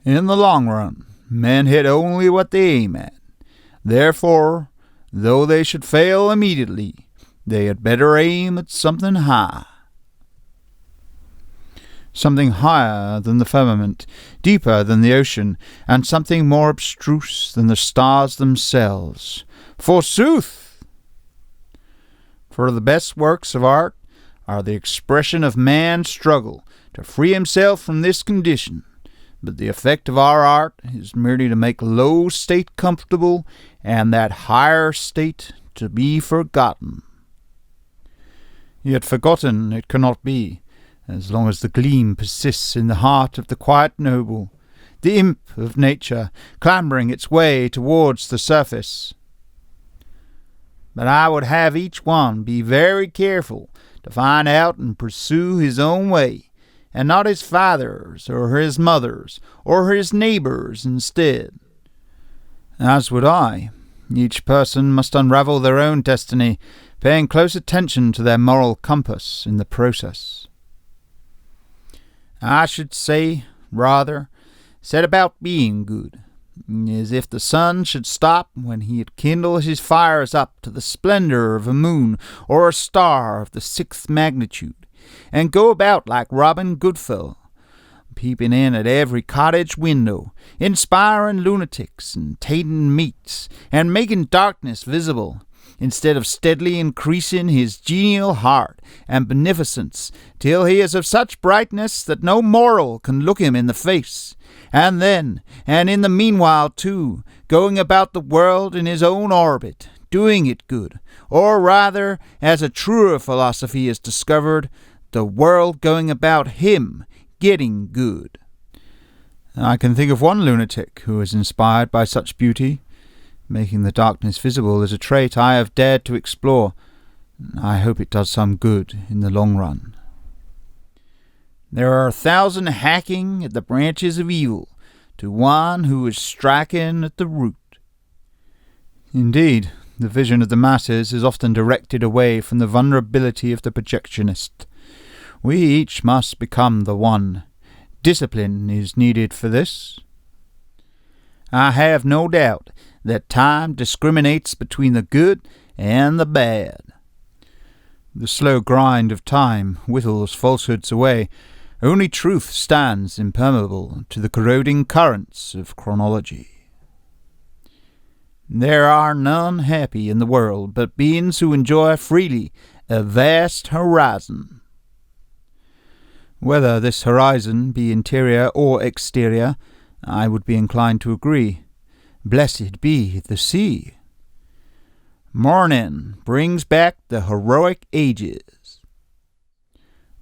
In the long run, men hit only what they aim at. Therefore, though they should fail immediately, they had better aim at something high. Something higher than the firmament, deeper than the ocean, and something more abstruse than the stars themselves. Forsooth! For the best works of art are the expression of man's struggle to free himself from this condition, but the effect of our art is merely to make low state comfortable and that higher state to be forgotten. Yet forgotten it cannot be, as long as the gleam persists in the heart of the quiet noble, the imp of nature, clambering its way towards the surface. But I would have each one be very careful to find out and pursue his own way, and not his father's or his mother's or his neighbor's instead. As would I. Each person must unravel their own destiny, paying close attention to their moral compass in the process. I should say, rather, set about being good, as if the sun should stop when he had kindled his fires up to the splendor of a moon or a star of the 6th magnitude, and go about like Robin Goodfellow, peeping in at every cottage window, inspiring lunatics and tainting meats, and making darkness visible, instead of steadily increasing his genial heart and beneficence till he is of such brightness that no mortal can look him in the face, and then, and in the meanwhile too, going about the world in his own orbit, doing it good, or rather, as a truer philosophy is discovered, the world going about him, getting good. I can think of one lunatic who is inspired by such beauty. Making the darkness visible is a trait I have dared to explore. I hope it does some good in the long run. There are 1,000 hacking at the branches of evil to one who is striking at the root. Indeed, the vision of the masses is often directed away from the vulnerability of the projectionist. We each must become the one. Discipline is needed for this. I have no doubt that time discriminates between the good and the bad. The slow grind of time whittles falsehoods away. Only truth stands impermeable to the corroding currents of chronology. There are none happy in the world but beings who enjoy freely a vast horizon. Whether this horizon be interior or exterior, I would be inclined to agree. Blessed be the sea. Morning brings back the heroic ages.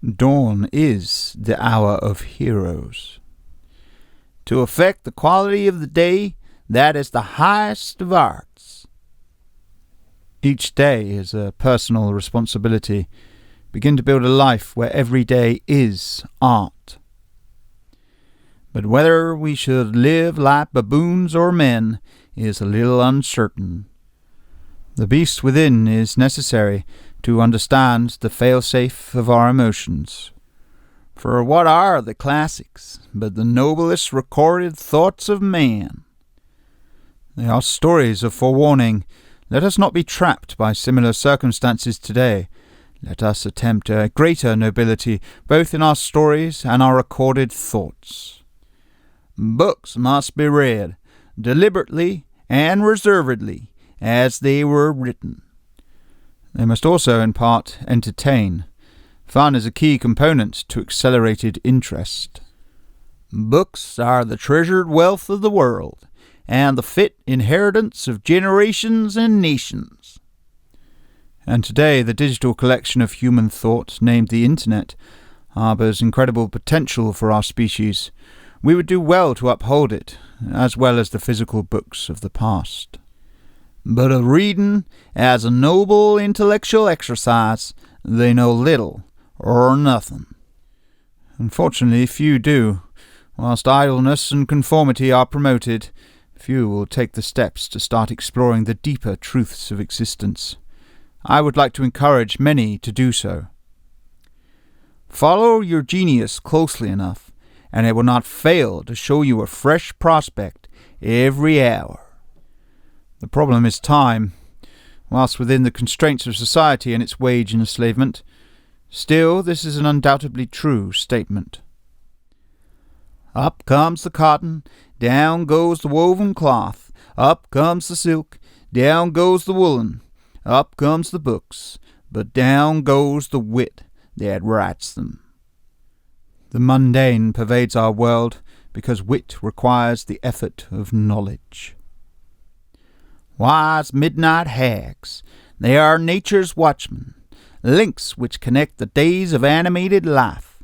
Dawn is the hour of heroes. To affect the quality of the day, that is the highest of arts. Each day is a personal responsibility. Begin to build a life where every day is art. But whether we should live like baboons or men is a little uncertain. The beast within is necessary to understand the fail-safe of our emotions. For what are the classics but the noblest recorded thoughts of man? They are stories of forewarning. Let us not be trapped by similar circumstances today. Let us attempt a greater nobility both in our stories and our recorded thoughts. Books must be read, deliberately and reservedly, as they were written. They must also, in part, entertain. Fun is a key component to accelerated interest. Books are the treasured wealth of the world, and the fit inheritance of generations and nations. And today the digital collection of human thought, named the Internet, harbors incredible potential for our species. We would do well to uphold it, as well as the physical books of the past. But of reading, as a noble intellectual exercise, they know little or nothing. Unfortunately, few do. Whilst idleness and conformity are promoted, few will take the steps to start exploring the deeper truths of existence. I would like to encourage many to do so. Follow your genius closely enough, and it will not fail to show you a fresh prospect every hour. The problem is time. Whilst within the constraints of society and its wage enslavement, still this is an undoubtedly true statement. Up comes the cotton, down goes the woven cloth, up comes the silk, down goes the woolen, up comes the books, but down goes the wit that writes them. The mundane pervades our world because wit requires the effort of knowledge. Wise midnight hags, they are nature's watchmen, links which connect the days of animated life.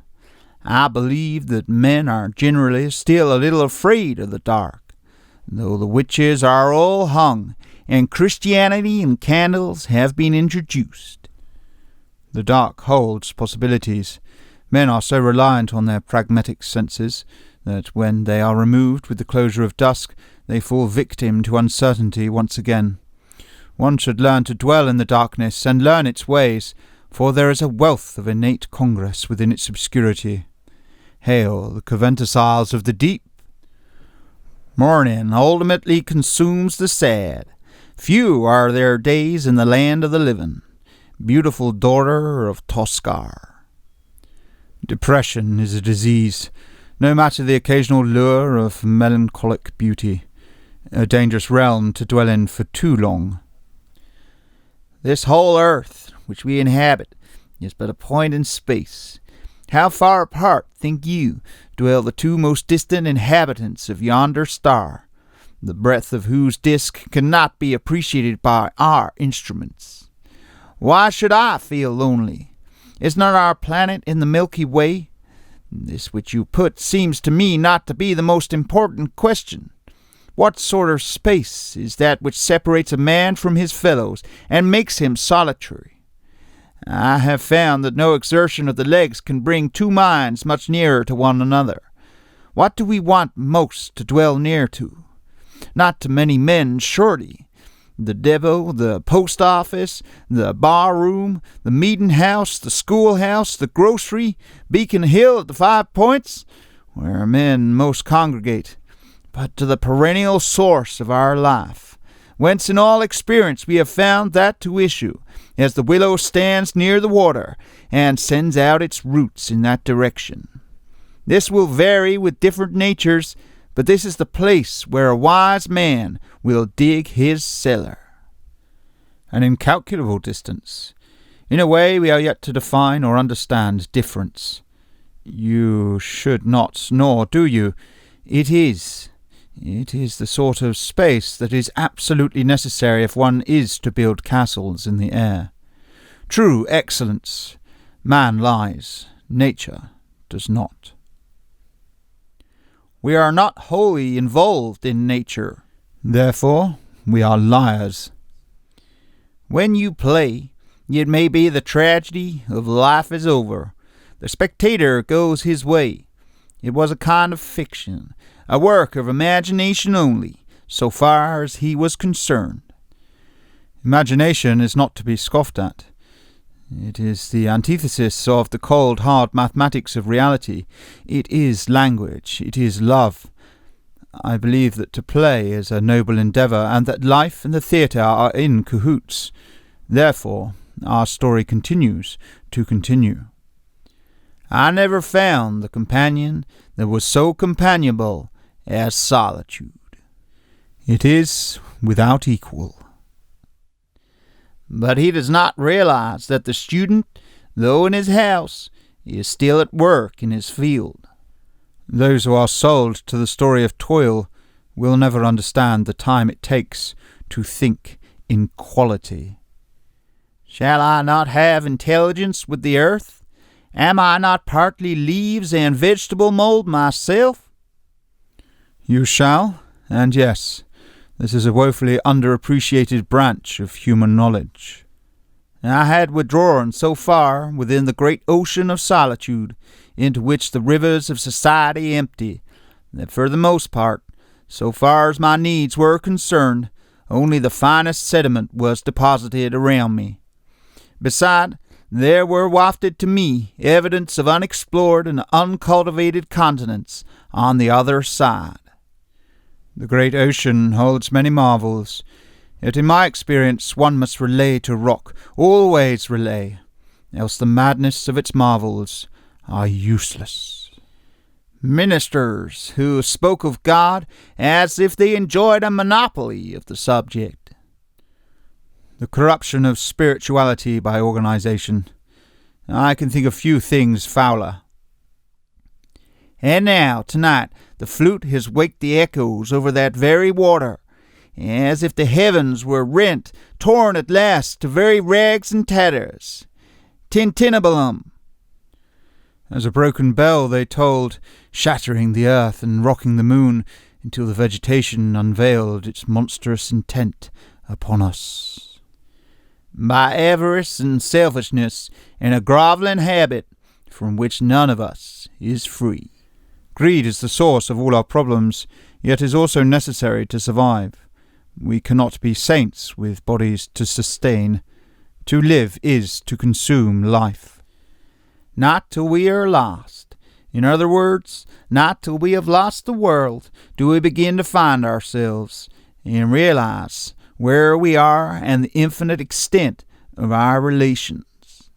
I believe that men are generally still a little afraid of the dark, though the witches are all hung, and Christianity and candles have been introduced. The dark holds possibilities. Men are so reliant on their pragmatic senses that when they are removed with the closure of dusk, they fall victim to uncertainty once again. One should learn to dwell in the darkness and learn its ways, for there is a wealth of innate congress within its obscurity. Hail the conventiciles of the deep! Morning ultimately consumes the sad. Few are their days in the land of the living. Beautiful daughter of Toscar. Depression is a disease, no matter the occasional lure of melancholic beauty, a dangerous realm to dwell in for too long. This whole earth which we inhabit is but a point in space. How far apart, think you, dwell the two most distant inhabitants of yonder star, the breadth of whose disk cannot be appreciated by our instruments? Why should I feel lonely? Is not our planet in the Milky Way? This which you put seems to me not to be the most important question. What sort of space is that which separates a man from his fellows and makes him solitary? I have found that no exertion of the legs can bring two minds much nearer to one another. What do we want most to dwell near to? Not to many men, surely. The devil, the post office, the bar room, the meeting house, the schoolhouse, the grocery, Beacon Hill at the 5 Points, where men most congregate, but to the perennial source of our life, whence in all experience we have found that to issue, as the willow stands near the water, and sends out its roots in that direction. This will vary with different natures, but this is the place where a wise man will dig his cellar. An incalculable distance. In a way we are yet to define or understand difference. You should not, nor do you. It is the sort of space that is absolutely necessary if one is to build castles in the air. True excellence. Man lies. Nature does not. We are not wholly involved in nature. Therefore, we are liars. When you play, it may be the tragedy of life is over. The spectator goes his way. It was a kind of fiction, a work of imagination only, so far as he was concerned. Imagination is not to be scoffed at. It is the antithesis of the cold, hard mathematics of reality. It is language. It is love. I believe that to play is a noble endeavour, and that life and the theatre are in cahoots. Therefore, our story continues to continue. I never found the companion that was so companionable as solitude. It is without equal. But he does not realize that the student, though in his house, is still at work in his field. Those who are sold to the story of toil will never understand the time it takes to think in quality. Shall I not have intelligence with the earth? Am I not partly leaves and vegetable mold myself? You shall, and yes, this is a woefully underappreciated branch of human knowledge. I had withdrawn so far within the great ocean of solitude, into which the rivers of society empty, that for the most part, so far as my needs were concerned, only the finest sediment was deposited around me. Beside, there were wafted to me evidence of unexplored and uncultivated continents on the other side. The great ocean holds many marvels, yet in my experience one must relay to rock, always relay, else the madness of its marvels are useless. Ministers who spoke of God as if they enjoyed a monopoly of the subject. The corruption of spirituality by organization. I can think of few things fouler. And now, tonight, the flute has waked the echoes over that very water, as if the heavens were rent, torn at last to very rags and tatters. Tintinnabulum! As a broken bell they tolled, shattering the earth and rocking the moon, until the vegetation unveiled its monstrous intent upon us. By avarice and selfishness, and a grovelling habit from which none of us is free. Greed is the source of all our problems, yet is also necessary to survive. We cannot be saints with bodies to sustain. To live is to consume life. Not till we are lost. In other words, not till we have lost the world do we begin to find ourselves and realize where we are and the infinite extent of our relations.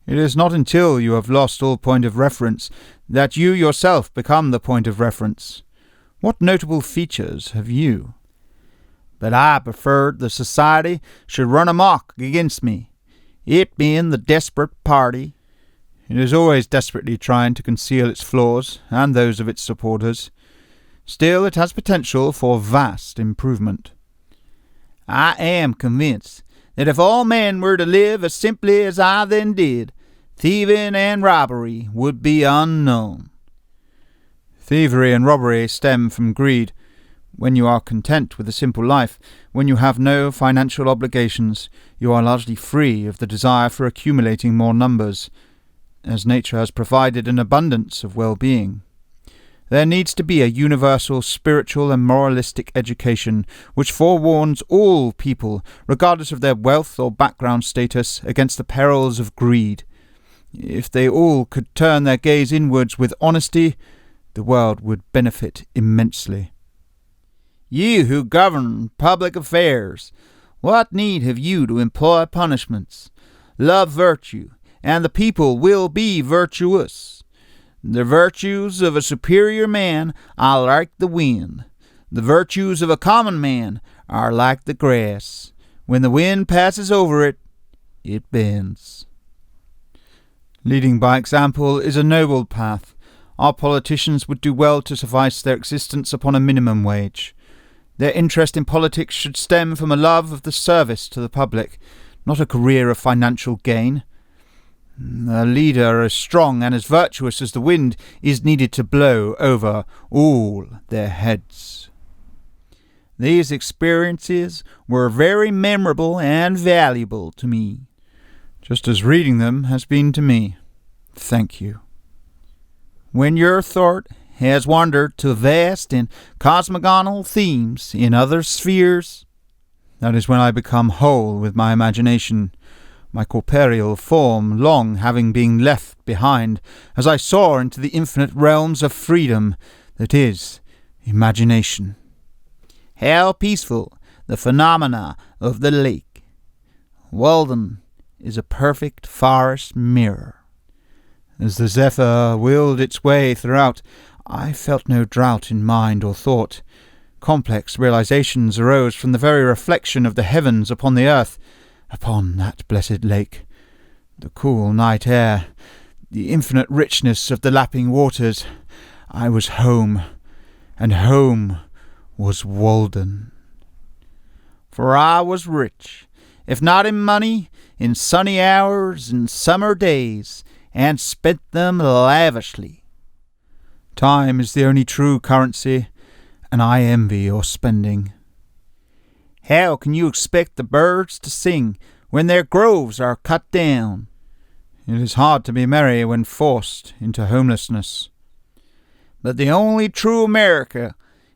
It is not until you have lost all point of reference that you yourself become the point of reference. What notable features have you? But I preferred the society should run amok against me, it being the desperate party. It is always desperately trying to conceal its flaws and those of its supporters. Still, it has potential for vast improvement. I am convinced that if all men were to live as simply as I then did, thieving and robbery would be unknown. Thievery and robbery stem from greed. When you are content with a simple life, when you have no financial obligations, you are largely free of the desire for accumulating more numbers, as nature has provided an abundance of well-being. There needs to be a universal spiritual and moralistic education which forewarns all people, regardless of their wealth or background status, against the perils of greed. If they all could turn their gaze inwards with honesty, the world would benefit immensely. You who govern public affairs, what need have you to employ punishments? Love virtue, and the people will be virtuous. The virtues of a superior man are like the wind. The virtues of a common man are like the grass. When the wind passes over it, it bends. Leading by example is a noble path. Our politicians would do well to suffice their existence upon a minimum wage. Their interest in politics should stem from a love of the service to the public, not a career of financial gain. A leader as strong and as virtuous as the wind is needed to blow over all their heads. These experiences were very memorable and valuable to me, just as reading them has been to me. Thank you. When your thought has wandered to vast and cosmogonal themes in other spheres, that is when I become whole with my imagination, my corporeal form long having been left behind, as I soar into the infinite realms of freedom that is imagination. How peaceful the phenomena of the lake! Walden is a perfect forest mirror. As the zephyr willed its way throughout, I felt no drought in mind or thought. Complex realizations arose from the very reflection of the heavens upon the earth, upon that blessed lake. The cool night air, the infinite richness of the lapping waters. I was home, and home was Walden. For I was rich, if not in money, in sunny hours and summer days, and spent them lavishly. Time is the only true currency, and I envy your spending. How can you expect the birds to sing when their groves are cut down? It is hard to be merry when forced into homelessness. But the only true America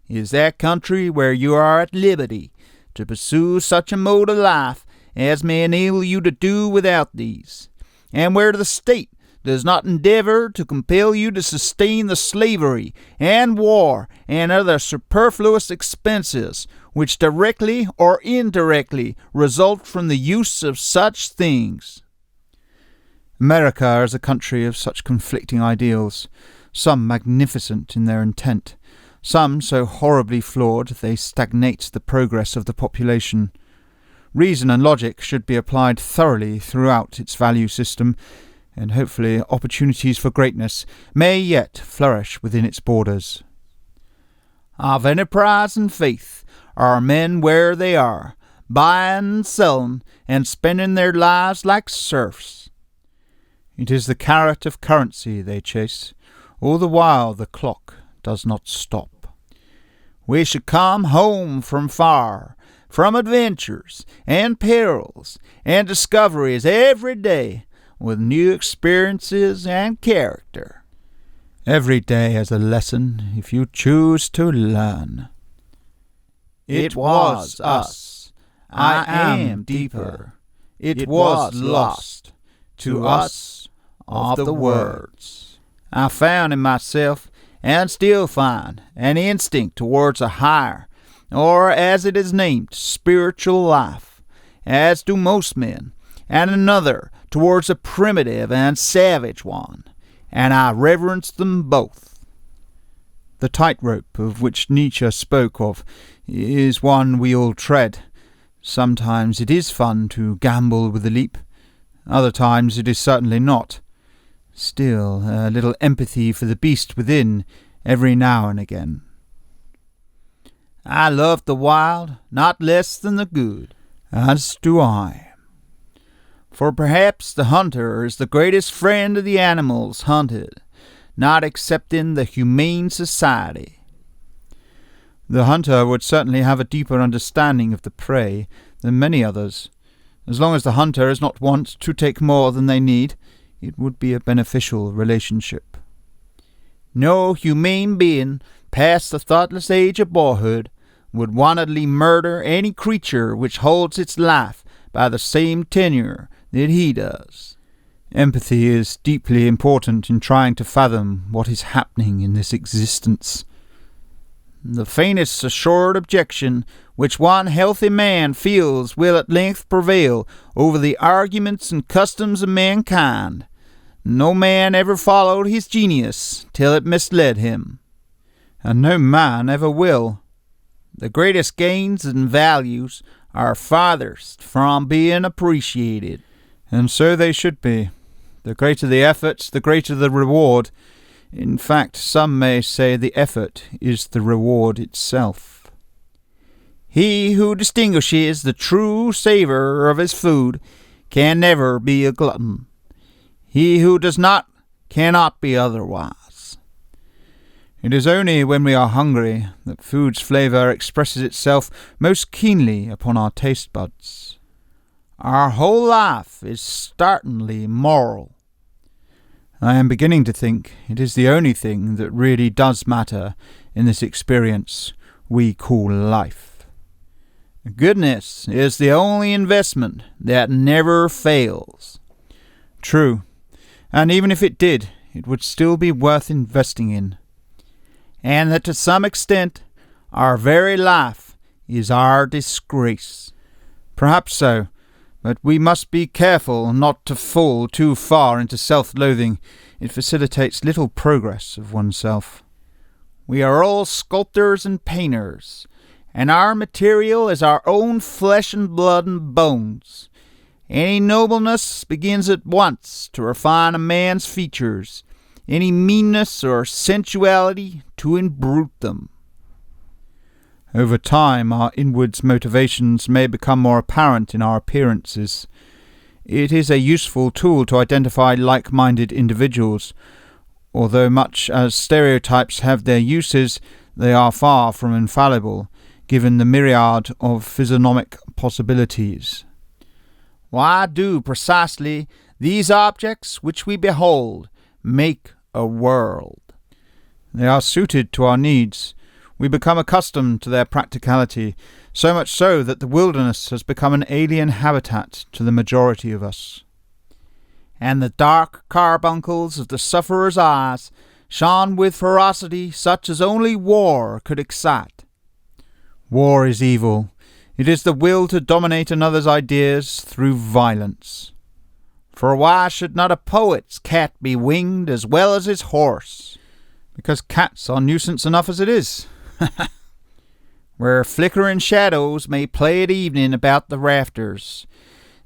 is that country where you are at liberty to pursue such a mode of life as may enable you to do without these, and where the state does not endeavor to compel you to sustain the slavery and war and other superfluous expenses which directly or indirectly result from the use of such things. America is a country of such conflicting ideals, some magnificent in their intent, some so horribly flawed they stagnate the progress of the population. Reason and logic should be applied thoroughly throughout its value system, and hopefully opportunities for greatness may yet flourish within its borders. Of enterprise and faith are men where they are, buying and selling, and spending their lives like serfs. It is the carrot of currency they chase, all the while the clock does not stop. We should come home from far, from adventures and perils and discoveries every day, with new experiences and character. Every day has a lesson if you choose to learn. It was us. I am deeper. It was lost to us of the words. I found in myself, and still find, an instinct towards a higher, or as it is named, spiritual life, as do most men, and another towards a primitive and savage one, and I reverence them both. The tightrope of which Nietzsche spoke of is one we all tread. Sometimes it is fun to gamble with the leap, other times it is certainly not. Still, a little empathy for the beast within every now and again. I love the wild not less than the good, as do I. For perhaps the hunter is the greatest friend of the animals hunted, not excepting the Humane Society. The hunter would certainly have a deeper understanding of the prey than many others. As long as the hunter is not wont to take more than they need, it would be a beneficial relationship. No humane being, past the thoughtless age of boyhood, would wantedly murder any creature which holds its life by the same tenure that he does. Empathy is deeply important in trying to fathom what is happening in this existence. The faintest assured objection which one healthy man feels will at length prevail over the arguments and customs of mankind. No man ever followed his genius till it misled him, and no man ever will. The greatest gains and values are farthest from being appreciated, and so they should be. The greater the efforts, the greater the reward. In fact, some may say the effort is the reward itself. He who distinguishes the true savor of his food can never be a glutton. He who does not cannot be otherwise. It is only when we are hungry that food's flavor expresses itself most keenly upon our taste buds. Our whole life is startlingly moral. I am beginning to think it is the only thing that really does matter in this experience we call life. Goodness is the only investment that never fails. True, and even if it did, it would still be worth investing in. And that to some extent, our very life is our disgrace. Perhaps so, but we must be careful not to fall too far into self-loathing. It facilitates little progress of oneself. We are all sculptors and painters, and our material is our own flesh and blood and bones. Any nobleness begins at once to refine a man's features, any meanness or sensuality to imbrute them. Over time, our inwards motivations may become more apparent in our appearances. It is a useful tool to identify like-minded individuals. Although much as stereotypes have their uses, they are far from infallible, given the myriad of physiognomic possibilities. Why do precisely these objects which we behold make a world? They are suited to our needs. We become accustomed to their practicality, so much so that the wilderness has become an alien habitat to the majority of us. And the dark carbuncles of the sufferer's eyes shone with ferocity such as only war could excite. War is evil. It is the will to dominate another's ideas through violence. For why should not a poet's cat be winged as well as his horse? Because cats are nuisance enough as it is. Where flickering shadows may play at evening about the rafters,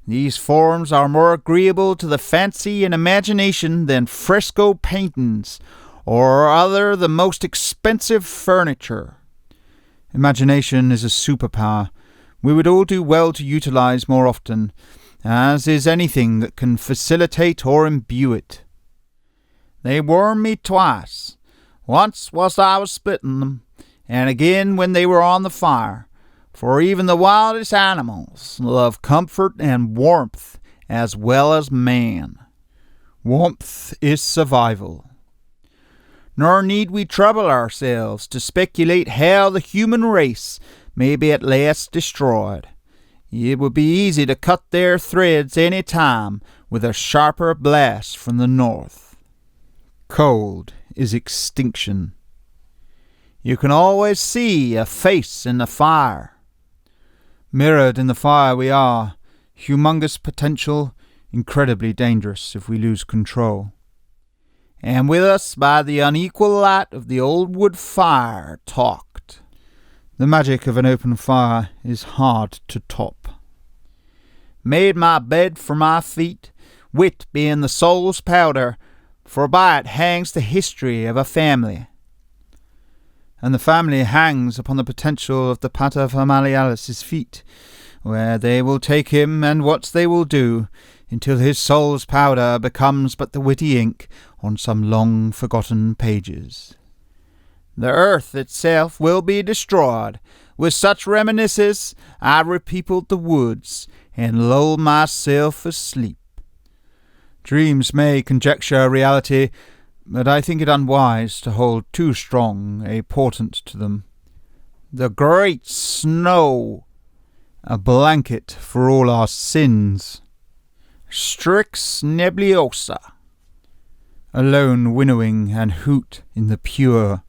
these forms are more agreeable to the fancy and imagination than fresco paintings or other the most expensive furniture. Imagination is a superpower we would all do well to utilize more often, as is anything that can facilitate or imbue it. They warmed me twice. Once whilst I was splitting them, and again when they were on the fire, for even the wildest animals love comfort and warmth as well as man. Warmth is survival. Nor need we trouble ourselves to speculate how the human race may be at last destroyed. It would be easy to cut their threads any time with a sharper blast from the north. Cold is extinction. You can always see a face in the fire. Mirrored in the fire we are, humongous potential, incredibly dangerous if we lose control. And with us by the unequal light of the old wood fire talked. The magic of an open fire is hard to top. Made my bed for my feet, wit being the soul's powder, for by it hangs the history of a family. And the family hangs upon the potential of the paterfamilialis's feet, where they will take him and what they will do, until his soul's powder becomes but the witty ink on some long-forgotten pages. The earth itself will be destroyed. With such reminiscences I repeopled the woods, and lulled myself asleep. Dreams may conjecture reality, but I think it unwise to hold too strong a portent to them. The great snow, a blanket for all our sins. Strix nebulosa, a lone winnowing and hoot in the pure.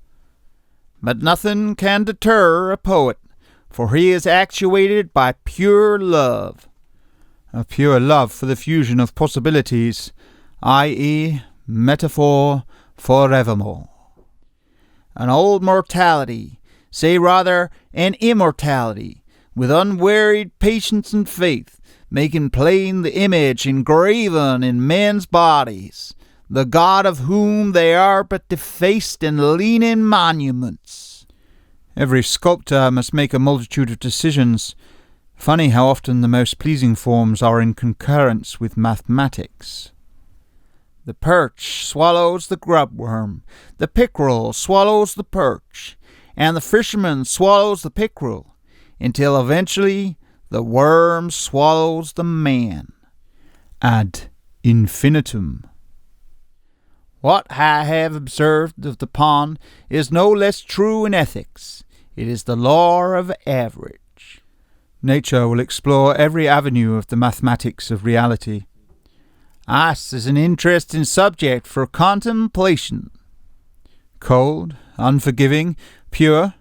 But nothing can deter a poet, for he is actuated by pure love. A pure love for the fusion of possibilities, i.e., metaphor forevermore. An old mortality, say rather an immortality, with unwearied patience and faith, making plain the image engraven in men's bodies, the God of whom they are but defaced and leaning monuments. Every sculptor must make a multitude of decisions. Funny how often the most pleasing forms are in concurrence with mathematics. The perch swallows the grubworm, the pickerel swallows the perch, and the fisherman swallows the pickerel, until eventually the worm swallows the man. Ad infinitum. What I have observed of the pond is no less true in ethics. It is the law of average. Nature will explore every avenue of the mathematics of reality. Ice is an interesting subject for contemplation. Cold, unforgiving, pure,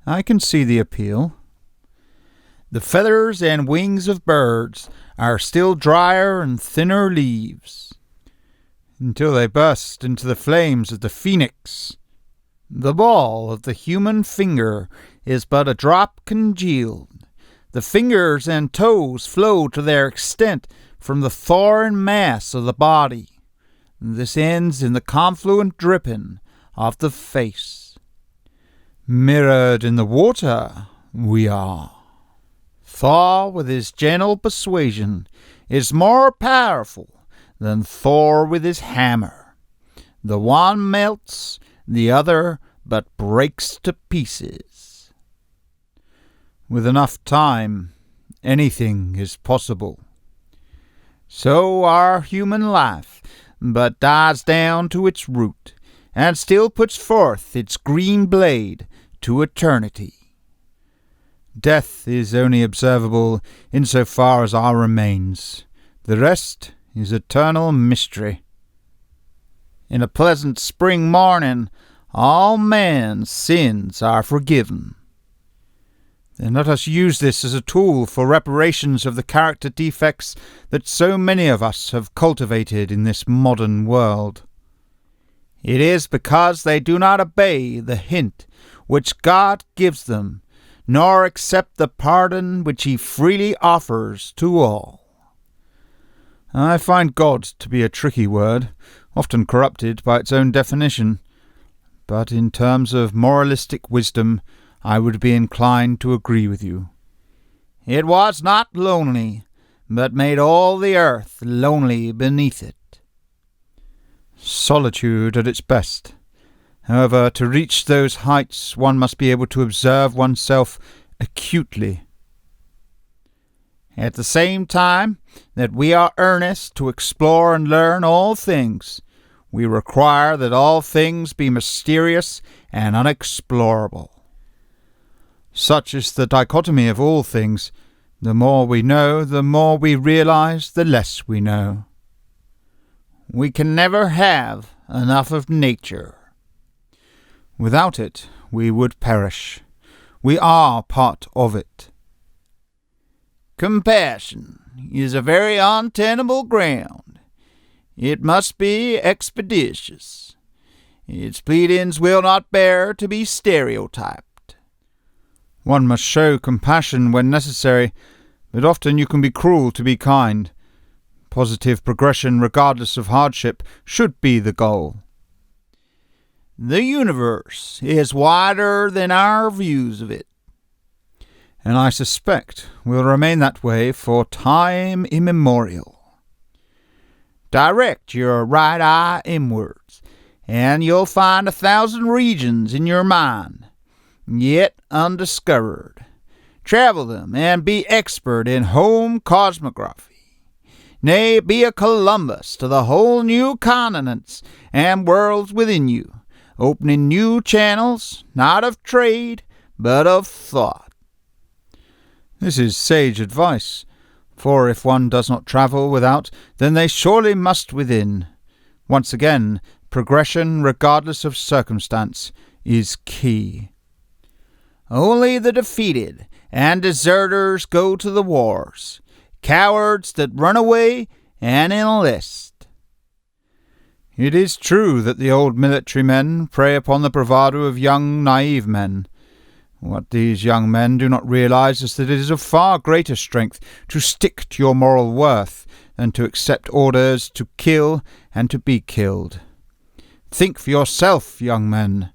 I can see the appeal. The feathers and wings of birds are still drier and thinner leaves, until they burst into the flames of the phoenix. The ball of the human finger is but a drop congealed. The fingers and toes flow to their extent from the thorn mass of the body. This ends in the confluent dripping of the face. Mirrored in the water we are. Thor with his gentle persuasion is more powerful than Thor with his hammer. The one melts, the other but breaks to pieces. With enough time, anything is possible. So our human life but dies down to its root, and still puts forth its green blade to eternity. Death is only observable insofar as our remains. The rest is eternal mystery. In a pleasant spring morning, all man's sins are forgiven. Then let us use this as a tool for reparations of the character defects that so many of us have cultivated in this modern world. It is because they do not obey the hint which God gives them, nor accept the pardon which he freely offers to all. I find God to be a tricky word, often corrupted by its own definition, but in terms of moralistic wisdom, I would be inclined to agree with you. It was not lonely, but made all the earth lonely beneath it. Solitude at its best. However, to reach those heights, one must be able to observe oneself acutely. At the same time that we are earnest to explore and learn all things, we require that all things be mysterious and unexplorable. Such is the dichotomy of all things. The more we know, the more we realize, the less we know. We can never have enough of nature. Without it, we would perish. We are part of it. Compassion is a very untenable ground. It must be expeditious. Its pleadings will not bear to be stereotyped. One must show compassion when necessary, but often you can be cruel to be kind. Positive progression, regardless of hardship, should be the goal. The universe is wider than our views of it, and I suspect will remain that way for time immemorial. Direct your right eye inwards, and you'll find 1,000 regions in your mind, yet undiscovered. Travel them, and be expert in home cosmography. Nay, be a Columbus to the whole new continents and worlds within you, opening new channels, not of trade, but of thought. This is sage advice, for if one does not travel without, then they surely must within. Once again, progression, regardless of circumstance, is key. Only the defeated and deserters go to the wars, cowards that run away and enlist. It is true that the old military men prey upon the bravado of young, naive men. What these young men do not realize is that it is of far greater strength to stick to your moral worth than to accept orders to kill and to be killed. Think for yourself, young men.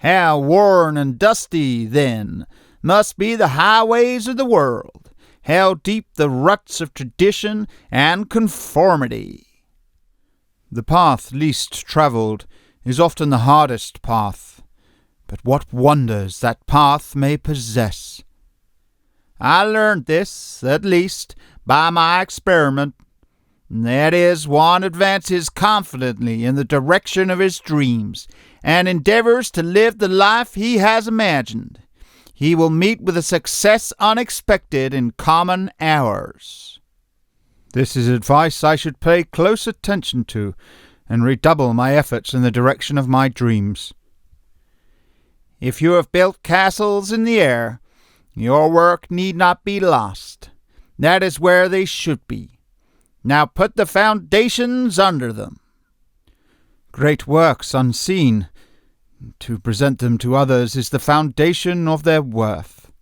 How worn and dusty, then, must be the highways of the world, how deep the ruts of tradition and conformity. The path least travelled is often the hardest path, but what wonders that path may possess. I learned this, at least, by my experiment. That is, one advances confidently in the direction of his dreams, and endeavors to live the life he has imagined. He will meet with a success unexpected in common hours. This is advice I should pay close attention to, and redouble my efforts in the direction of my dreams. If you have built castles in the air, your work need not be lost. That is where they should be. Now put the foundations under them. Great works unseen, to present them to others is the foundation of their worth.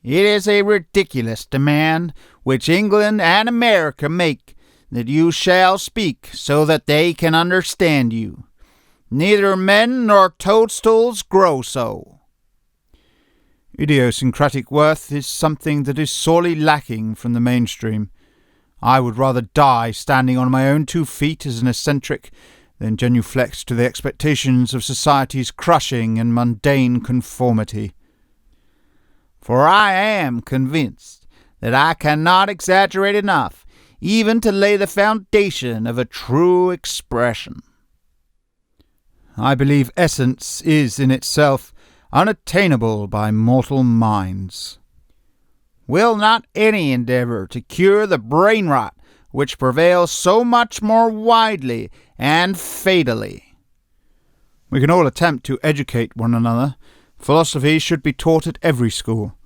It is a ridiculous demand which England and America make, that you shall speak so that they can understand you. Neither men nor toadstools grow so. Idiosyncratic worth is something that is sorely lacking from the mainstream. I would rather die standing on my own 2 feet as an eccentric than genuflect to the expectations of society's crushing and mundane conformity. For I am convinced that I cannot exaggerate enough even to lay the foundation of a true expression. I believe essence is in itself unattainable by mortal minds. Will not any endeavor to cure the brain rot which prevails so much more widely and fatally? We can all attempt to educate one another. Philosophy should be taught at every school.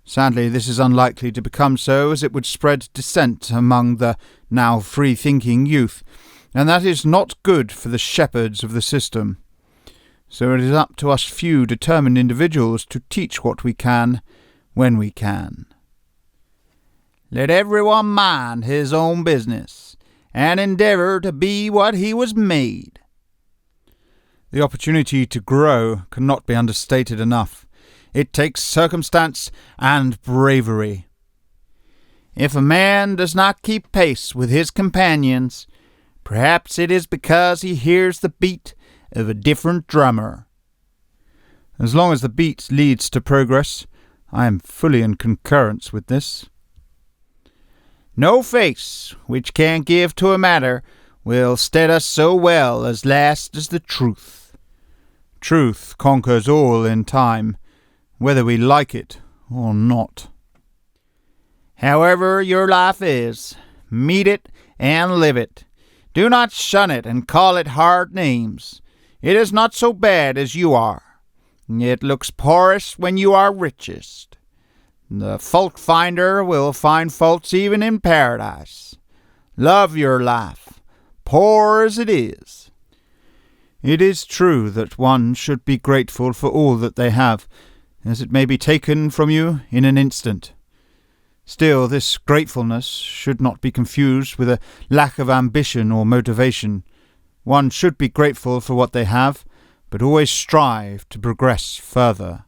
Sadly, this is unlikely to become so, as it would spread dissent among the now free-thinking youth, and that is not good for the shepherds of the system. So it is up to us few determined individuals to teach what we can, when we can. Let everyone mind his own business, and endeavor to be what he was made. The opportunity to grow cannot be understated enough. It takes circumstance and bravery. If a man does not keep pace with his companions, perhaps it is because he hears the beat of a different drummer. As long as the beat leads to progress, I am fully in concurrence with this. No face which can give to a matter will stead us so well as last as the truth. Truth conquers all in time, whether we like it or not. However your life is, meet it and live it. Do not shun it and call it hard names. It is not so bad as you are. It looks poorest when you are richest. The fault-finder will find faults even in paradise. Love your life, poor as it is. It is true that one should be grateful for all that they have, as it may be taken from you in an instant. Still, this gratefulness should not be confused with a lack of ambition or motivation. One should be grateful for what they have, but always strive to progress further.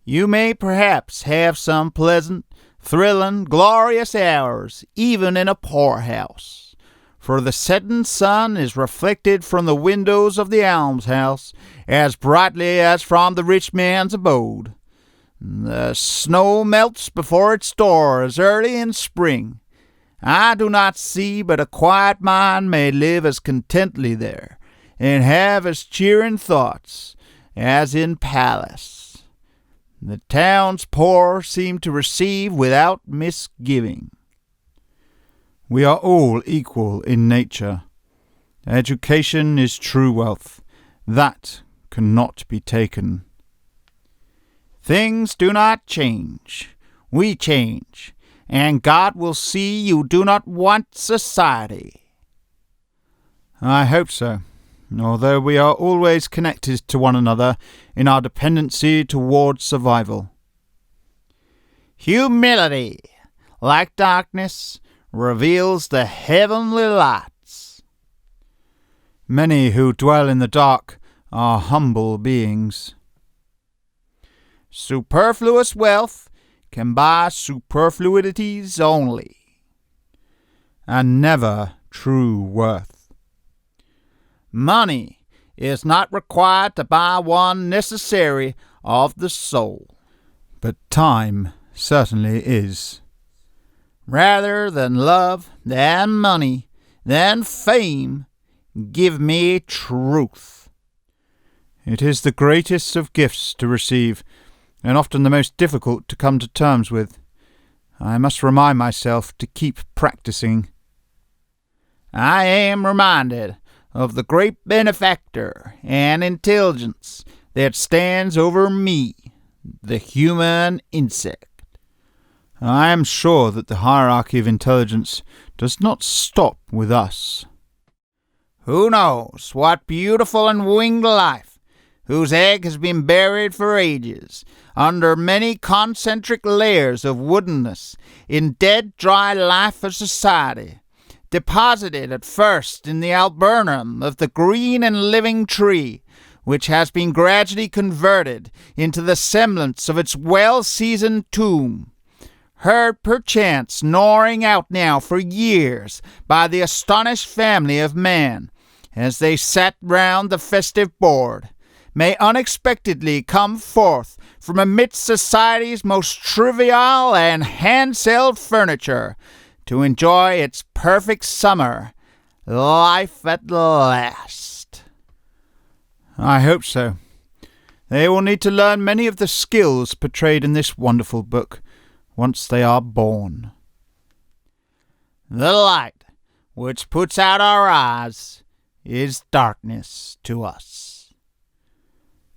You may perhaps have some pleasant, thrilling, glorious hours, even in a poorhouse, for the setting sun is reflected from the windows of the almshouse as brightly as from the rich man's abode. The snow melts before its door as early in spring. I do not see but a quiet mind may live as contently there, and have as cheering thoughts as in palace. The town's poor seem to receive without misgiving. We are all equal in nature. Education is true wealth. That cannot be taken. Things do not change. We change, and God will see you do not want society. I hope so, although we are always connected to one another in our dependency toward survival. Humility, like darkness, reveals the heavenly lights. Many who dwell in the dark are humble beings. Superfluous wealth can buy superfluities only, and never true worth. Money is not required to buy one necessary of the soul, but time certainly is. Rather than love, than money, than fame, give me truth. It is the greatest of gifts to receive, and often the most difficult to come to terms with. I must remind myself to keep practicing. I am reminded of the great benefactor and intelligence that stands over me, the human insect. I am sure that the hierarchy of intelligence does not stop with us. Who knows what beautiful and winged life, whose egg has been buried for ages, under many concentric layers of woodenness, in dead dry life of society, deposited at first in the alburnum of the green and living tree, which has been gradually converted into the semblance of its well-seasoned tomb, heard perchance gnawing out now for years by the astonished family of man, as they sat round the festive board, may unexpectedly come forth from amidst society's most trivial and hand-sold furniture, to enjoy its perfect summer life at last. I hope so. They will need to learn many of the skills portrayed in this wonderful book once they are born. The light which puts out our eyes is darkness to us,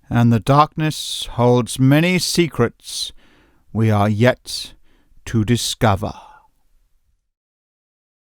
and the darkness holds many secrets we are yet to discover.